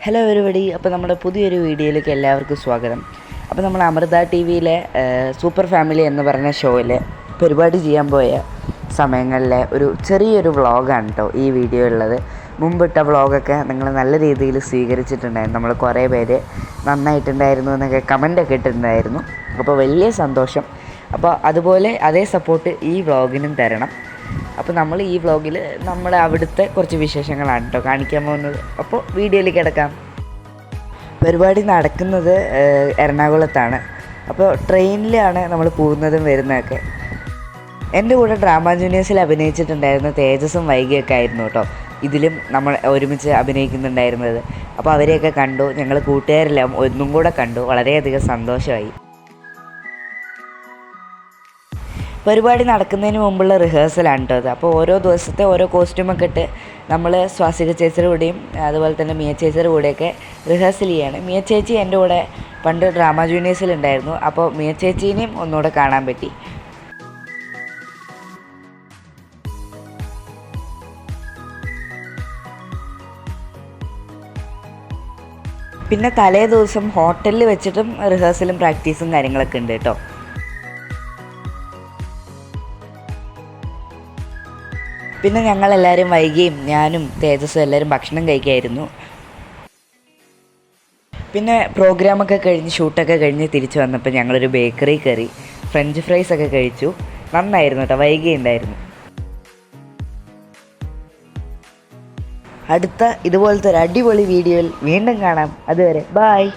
Hello everybody. അപ്പോൾ നമ്മുടെ പുതിയൊരു വീഡിയോയിലേക്ക് എല്ലാവർക്കും സ്വാഗതം. അപ്പോൾ നമ്മൾ അമൃത ടി വിയിലെ സൂപ്പർ ഫാമിലി എന്ന് പറഞ്ഞ ഷോയിൽ പരിപാടി ചെയ്യാൻ പോയ സമയങ്ങളിലെ ഒരു ചെറിയൊരു വ്ളോഗാണ് കേട്ടോ ഈ വീഡിയോ ഉള്ളത്. മുമ്പിട്ട വ്ളോഗൊക്കെ നിങ്ങൾ നല്ല രീതിയിൽ സ്വീകരിച്ചിട്ടുണ്ടായിരുന്നു. നമ്മൾ കുറേ പേര് നന്നായിട്ടുണ്ടായിരുന്നു എന്നൊക്കെ കമൻ്റൊക്കെ ഇട്ടിട്ടുണ്ടായിരുന്നു. അപ്പോൾ വലിയ സന്തോഷം. അപ്പോൾ അതുപോലെ അതേ സപ്പോർട്ട് ഈ വ്ളോഗിനും തരണം. അപ്പോൾ നമ്മൾ ഈ വ്ളോഗിൽ നമ്മുടെ അവിടുത്തെ കുറച്ച് വിശേഷങ്ങളാണ് കേട്ടോ കാണിക്കാൻ പോകുന്നത്. അപ്പോൾ വീഡിയോയിലേക്ക് കിടക്കാം. പരിപാടി നടക്കുന്നത് എറണാകുളത്താണ്. അപ്പോൾ ട്രെയിനിലാണ് നമ്മൾ പോകുന്നതും വരുന്നതൊക്കെ. എൻ്റെ കൂടെ ഡ്രാമ ജൂനിയേഴ്സിൽ അഭിനയിച്ചിട്ടുണ്ടായിരുന്ന തേജസും വൈകിയൊക്കെ ആയിരുന്നു കേട്ടോ ഇതിലും നമ്മൾ ഒരുമിച്ച് അഭിനയിക്കുന്നുണ്ടായിരുന്നത്. അപ്പോൾ അവരെയൊക്കെ കണ്ടു, ഞങ്ങൾ കൂട്ടുകാരെല്ലാം ഒന്നും കൂടെ കണ്ടു. വളരെയധികം സന്തോഷമായി. പരിപാടി നടക്കുന്നതിന് മുമ്പുള്ള റിഹേഴ്സലാണ് കേട്ടോ അത്. അപ്പോൾ ഓരോ ദിവസത്തെ ഓരോ കോസ്റ്റ്യൂമൊക്കെ ഇട്ട് നമ്മൾ സ്വാസിക ചേച്ചിയുടെ കൂടെയും അതുപോലെ തന്നെ മിയ ചേച്ചിയുടെ കൂടെയൊക്കെ റിഹേഴ്സൽ ചെയ്യാണ്. മിയ ചേച്ചി എൻ്റെ കൂടെ പണ്ട് ഡ്രാമ ജൂനിയേഴ്സിലുണ്ടായിരുന്നു. അപ്പോൾ മിയ ചേച്ചീനെയും ഒന്നുകൂടെ കാണാൻ പറ്റി. പിന്നെ തലേ ദിവസം ഹോട്ടലിൽ വെച്ചിട്ടും റിഹേഴ്സലും പ്രാക്ടീസും കാര്യങ്ങളൊക്കെ ഉണ്ട് കേട്ടോ. പിന്നെ ഞങ്ങളെല്ലാവരും വൈകിയും ഞാനും തേജസ്സും എല്ലാവരും ഭക്ഷണം കഴിക്കായിരുന്നു. പിന്നെ പ്രോഗ്രാമൊക്കെ കഴിഞ്ഞ് ഷൂട്ടൊക്കെ കഴിഞ്ഞ് തിരിച്ച് വന്നപ്പോൾ ഞങ്ങളൊരു ബേക്കറി കയറി ഫ്രഞ്ച് ഫ്രൈസൊക്കെ കഴിച്ചു. നന്നായിരുന്നു കേട്ടോ, വൈകിയുണ്ടായിരുന്നു. അടുത്ത ഇതുപോലത്തെ ഒരു അടിപൊളി വീഡിയോയിൽ വീണ്ടും കാണാം. അതുവരെ ബായ്.